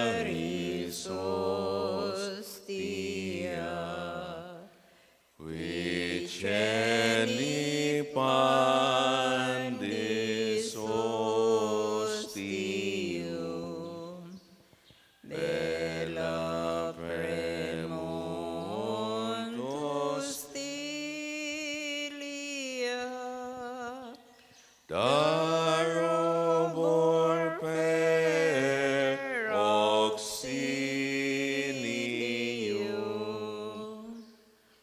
salutaris hostia, which any pandis ostium, bella premuntus tilia, darobor per auxilium,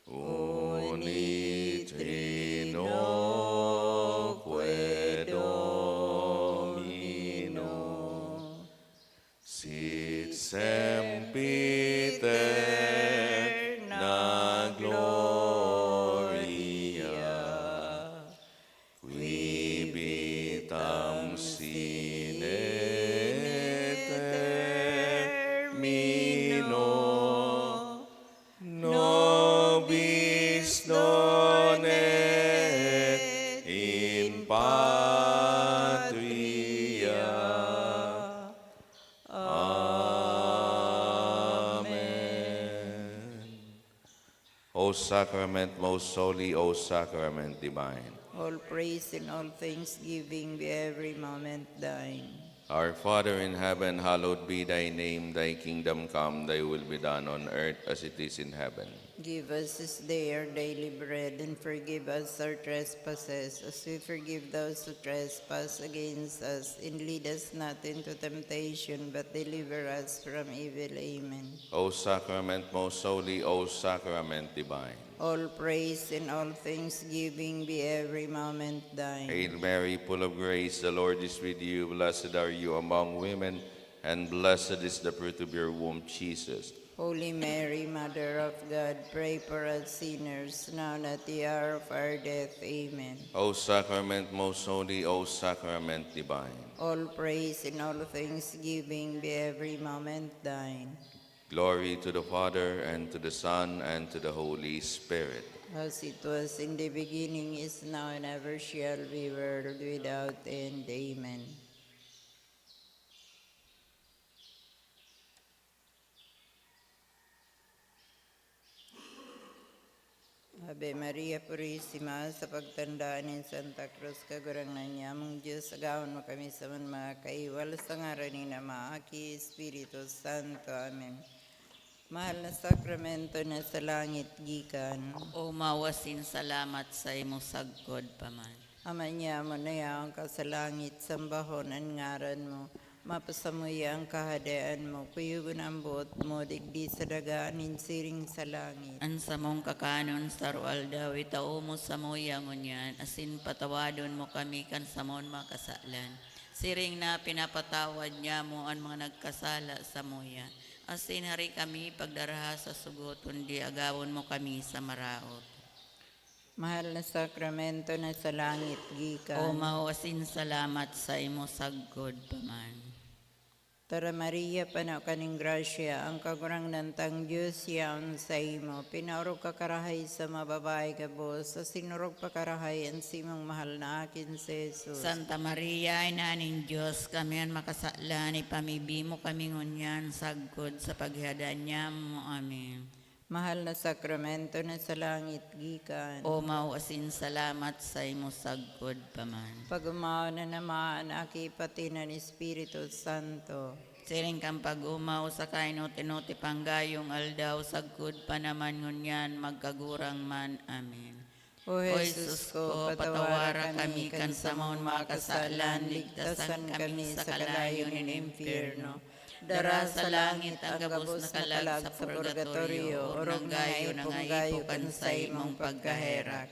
unit trinoque Domino, sit sempiterna gloria, qui vitam sine termino, nobis donet in patria. Amen. O sacrament most holy, O sacrament divine, All praise and all thanksgiving be every moment thine. our Father in heaven, hallowed be thy name. Thy kingdom come, thy will be done on earth as it is in heaven. Give us this day our daily bread, and forgive us our trespasses, as we forgive those who trespass against us. And lead us not into temptation, but deliver us from evil. Amen. O sacrament most holy, O sacrament divine. All praise and all thanksgiving be every moment thine. Hail Mary, full of grace, the Lord is with you. Blessed are you among women, and blessed is the fruit of your womb, Jesus. Holy Mary, Mother of God, pray for us sinners, now and at the hour of our death. Amen. O sacrament most holy, O sacrament divine. All praise and all thanksgiving be every moment thine. Glory to the Father, and to the Son, and to the Holy Spirit. As it was in the beginning, is now, and ever shall be, world without end. Amen. Ave Maria Purisima, sa pagtandaan ni Santa Cruz, kagurangan niya, mong Diyos, agawan mo kami sa mga kaiwal sa ngaran ni Nama, Aki, Espiritu Santo. Amen. Mahal na sakramento na sa langit gikan, O mawasin salamat sa imo sagkod paman. Ama niya mo na yaong ka sa langit, sambahon ang ngaran mo, mapasamuya ang kahadaan mo, kuyugon ang buot mo, digdi sa dagaan, insiring sa langit. An samong kakanon sa rual daw, itao mo sa moya ngunyan, asin patawadon mo kami kan samon makasalan. Siring na pinapatawad niya mo ang mga nagkasala sa moya. Asin hari kami pagdaraha sa sugot, kundi agawon mo kami sa maraot. Mahal na sakramento na sa langit gikan, O mawasin salamat sa imo sagkod paman. Tara Maria, panaw kaning grasya, ang kagurang nantang Diyos yaon sa imo, pinaurog ka karahay sa mababae ka bos, sa sinurog pa karahay ang simong mahal na akin si Jesus. Santa Maria, inaning Diyos, kami ang makasala, ipamibi mo kami ngunyan, sagkod sa paghihadaan niya mo. Amen. Mahal na sakramento na sa langit gikan, O mawasin salamat sa imo sagkod paman. pag-umaw na naman aki pati ng Espiritu Santo. Siring kang pag-umaw sa kainot-inoti panggayong aldaw, sagkod pa naman ngunyan, magkagurang man. Amen. O O Jesus ko, patawara kami kan samon makasalan, ligtasan kami sa kalayo ng impyerno. Dara sa langit ang gabos na kalag sa purgatorio, orong gayo na ngayo kan sa imong pagkaherak.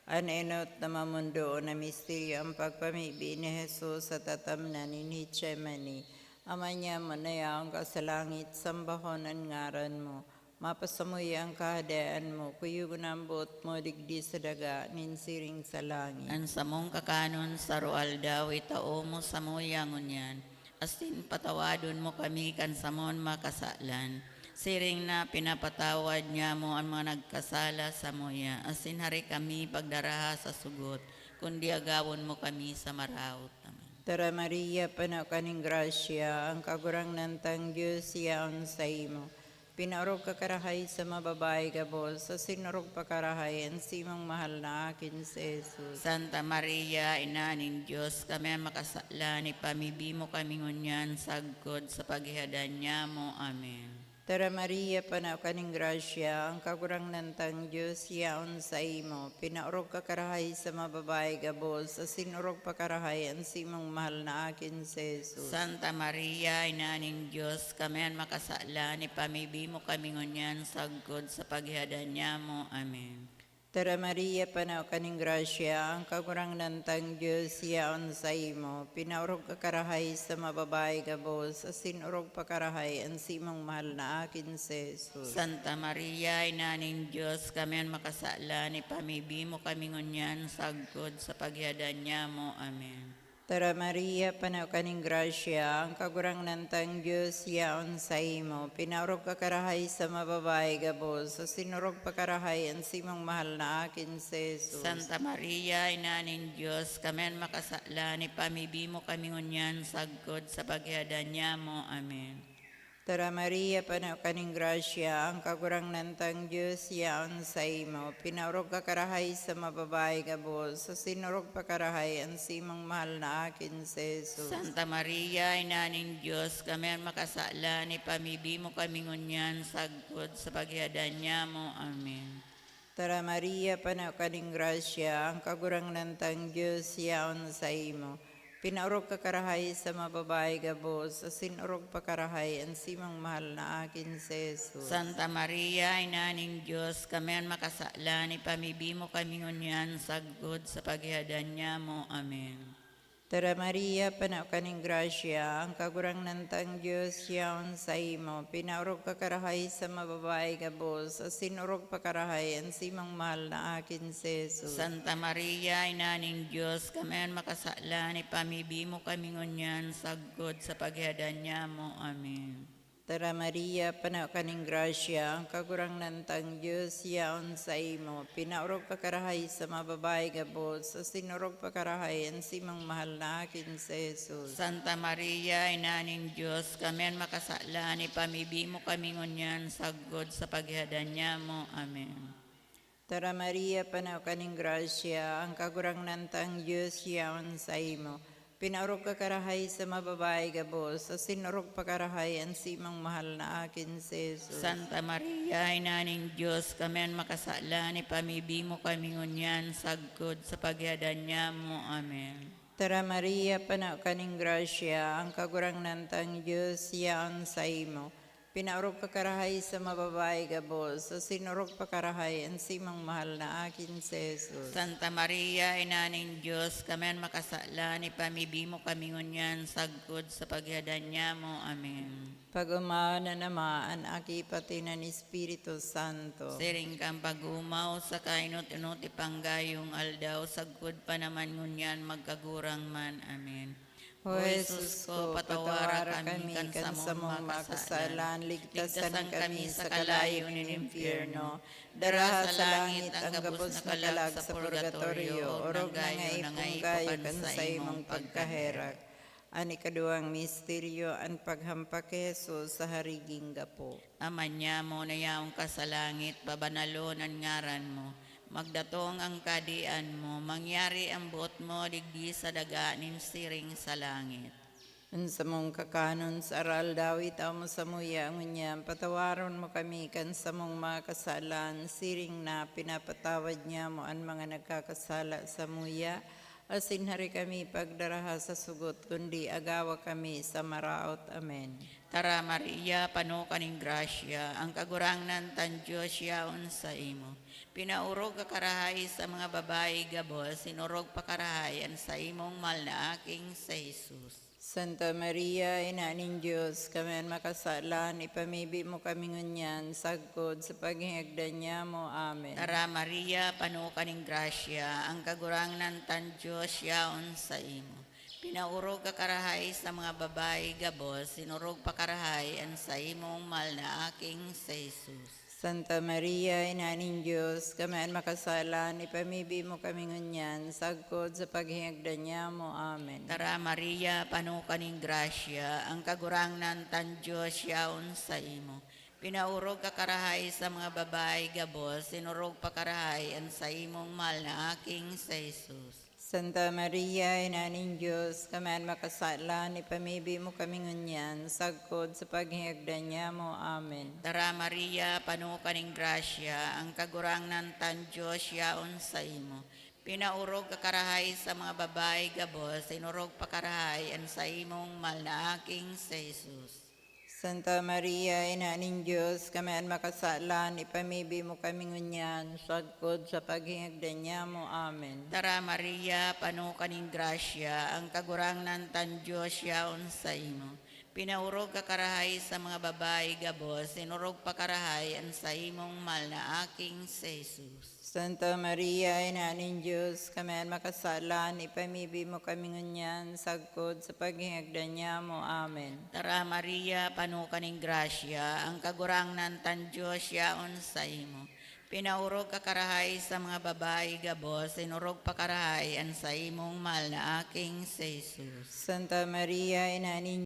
An-enot na mamundo na misteryo ang pagpamibi ni Jesus sa tatamnan ni Hitchemani. Ama niya mo na yaong ka sa langit, sambahon ang ngaran mo. Mapasamuy ang kahadaan mo, kuyugon ang buot mo, digdi sa daga, ninsiring sa langit. Ang samong kakanon sa rual daw, itao mo sa moyangon yan. Asin patawadon mo kami kan samon makasalan. Siring na pinapatawad niya mo ang mga nagkasala sa moya. Asin hari kami pagdaraha sa sugot, kundi agawon mo kami sa maraot. Amen. Tara Maria, panaw kaning grasya, ang kagurang nantang Diyos yaon sa imo. Pinaurog ka karahay sa mababae gabos, sa sinurog pa karahay, ang simong mahal na akin sa Jesus. Santa Maria, Ina ning Diyos, kami ang makasala, ni pamibi mo kami ngunyan, sagkod sa paghihadan niya mo. Amen. Tara Maria, panaw kaning grasya, ang kagurang nantang Diyos yaon sa imo. Pinaurog ka karahay sa mababae gabos, sa sinurog pa karahay, ang simong mahal na akin sa Jesus. Santa Maria, Ina ning Diyos, kami ang makasala, ni pamibi mo kami ngunyan, sagkod sa paghihadan niya mo. Amen. Tara Maria, panaw kaning grasya, ang kagurang nantang Diyos yaon sa imo. Pinaurog ka karahay sa mababae gabos, sa sinurog pa karahay, ang simong mahal na akin sa Jesus. Santa Maria, Ina ning Diyos, kami ang makasala, ni pamibi mo kami ngunyan, sagkod sa paghihadan niya mo. Amen. Tara Maria, panaw kaning grasya, ang kagurang nantang Diyos yaon sa imo. Pinaurog ka karahay sa mababae gabos, sa sinurog pa karahay, ang simong mahal na akin sa Jesus. Santa Maria, Ina ning Diyos, kami ang makasala, ni pamibi mo kami ngunyan, sagkod sa paghihadan niya mo. Amen. Tara Maria, panaw kaning grasya, ang kagurang nantang Diyos yaon sa imo. Pinaurog ka karahay sa mababae gabos, sa sinurog pa karahay, ang simong mahal na akin sa Jesus. Santa Maria, Ina ning Diyos, kami ang makasala, ni pamibi mo kami ngunyan, sagkod sa paghihadan niya mo. Amen. Tara Maria, panaw kaning grasya, ang kagurang nantang Diyos yaon sa imo. Pinaurog ka karahay sa mababae gabos, sa sinurog pa karahay, ang simong mahal na akin sa Jesus. Santa Maria, Ina ning Diyos, kami ang makasala, ni pamibi mo kami ngunyan, sagkod sa paghihadan niya mo. Amen. Tara Maria, panaw kaning grasya, ang kagurang nantang Diyos yaon sa imo. Pinaurog ka karahay sa mababae gabos, sa sinurog pa karahay, ang simong mahal na akin sa Jesus. Santa Maria, Ina ning Diyos, kami ang makasala, ni pamibi mo kami ngunyan, sagkod sa paghihadan niya mo. Amen. Tara Maria, panaw kaning grasya, ang kagurang nantang Diyos yaon sa imo. Pinaurog ka karahay sa mababae gabos, sa sinurog pa karahay, ang simong mahal na akin sa Jesus. Santa Maria, Ina ning Diyos, kami ang makasala, ni pamibi mo kami ngunyan, sagkod sa paghihadan niya mo. Amen. Tara Maria, panaw kaning grasya, ang kagurang nantang Diyos yaon sa imo. Pinaurog ka karahay sa mababae gabos, sa sinurog pa karahay, ang simong mahal na akin sa Jesus. Santa Maria, Ina ning Diyos, kami ang makasala, ni pamibi mo kami ngunyan, sagkod sa paghihadan niya mo. Amen. Tara Maria, panaw kaning grasya, ang kagurang nantang Diyos yaon sa imo. Pinaurog ka karahay sa mababae gabos, sa sinurog pa karahay, ang simong mahal na akin sa Jesus. Santa Maria, Ina ning Diyos, kami ang makasala, ni pamibi mo kami ngunyan, sagkod sa paghihadan niya mo. Amen. Pag-umaw na namaan, aki pati ng Espiritu Santo. Siring kang pag-umaw sa kainot-inot ipanggayong aldaw, sagkod pa naman ngunyan, magkagurang man. Amen. O Jesus ko, patawara kami kan sa mong makasalan, ligtasan kami sa kalayo ng impyerno, dara sa langit ang gabos na kalag sa purgatorio, orog na nga ipunggayo kan sa imong pagkaherak. Ani kaduang misteryo, ang paghampak kay Jesus sa hariging gapo. Aman niya mo na yaong ka sa langit, babanalon ang ngaran mo. Magdatong ang kadian mo, mangyari ang buot mo, digdi sa daganin siring sa langit. Sa mong kakanon sa aral dawit mo sa muya ngunyan, patawaron mo kami kan sa mong mga kasalan, siring na pinapatawad niya mo ang mga nagkakasala sa muya, asin hari kami pagdaraha sa sugot, kundi agawa kami sa maraot. Amen. Tara Maria, pano kaning grasya, ang kagurangnan tan Diyos yaon sa imo. Pinaurog ka karahay sa mga babae gabos, sinurog pa karahayan sa imong mahal na aking sa Jesus. Santa Maria, Ina ning Diyos, kami ang makasalan, ipamibi mo kami ngunyan, sagkod sa paghihagdan niya mo. Amen. Tara Maria, pano kaning grasya, ang kagurangnan tan Diyos yaon sa imo. Pinaurog ka karahay sa mga babae gabos, sinurog pa karahayan sa imong mahal na aking sa Jesus. Santa Maria, Ina ng Diyos, kami ang makasalan, ipamibi mo kami ngunyan, sagkod sa paghihagdan niya mo. Amen. Tara Maria, panukaning grasya, ang kagurangnan tan Diyos yaon sa imo. Pinaurog ka karahay sa mga babae gabos, sinurog pa karahay ang sa imong mahal na aking sa Jesus. Santa Maria, Ina ng Diyos, kami ang makasalan, ipamibi mo kami ngunyan, sagkod sa paghihagdan niya mo. Amen. Tara Maria, panukaning grasya, ang kagurangnan tan Diyos yaon sa imo. Pinaurog ka karahay sa mga babae gabos, sinurog pa karahay ang sa imong mahal na aking sa Jesus. Santa Maria, Ina ng Diyos, kami ang makasalan, ipamibi mo kami ngunyan, sagkod sa paghihagdan niya mo. Amen. Tara Maria, panukaning grasya, ang kagurangnan tan Diyos yaon sa imo. Pinaurog ka karahay sa mga babae gabos, sinurog pa karahay ang sa imong mahal na aking sa Jesus. Santa Maria, Ina ng Diyos, kami ang makasalan, ipamibi mo kami ngunyan, sagkod sa paghihagdan niya mo. Amen. Tara Maria, panukaning grasya, ang kagurangnan tan Diyos yaon sa imo. Pinaurog ka karahay sa mga babae gabos, sinurog pa karahay ang sa imong mahal na aking sa Jesus. Santa Maria, Ina ng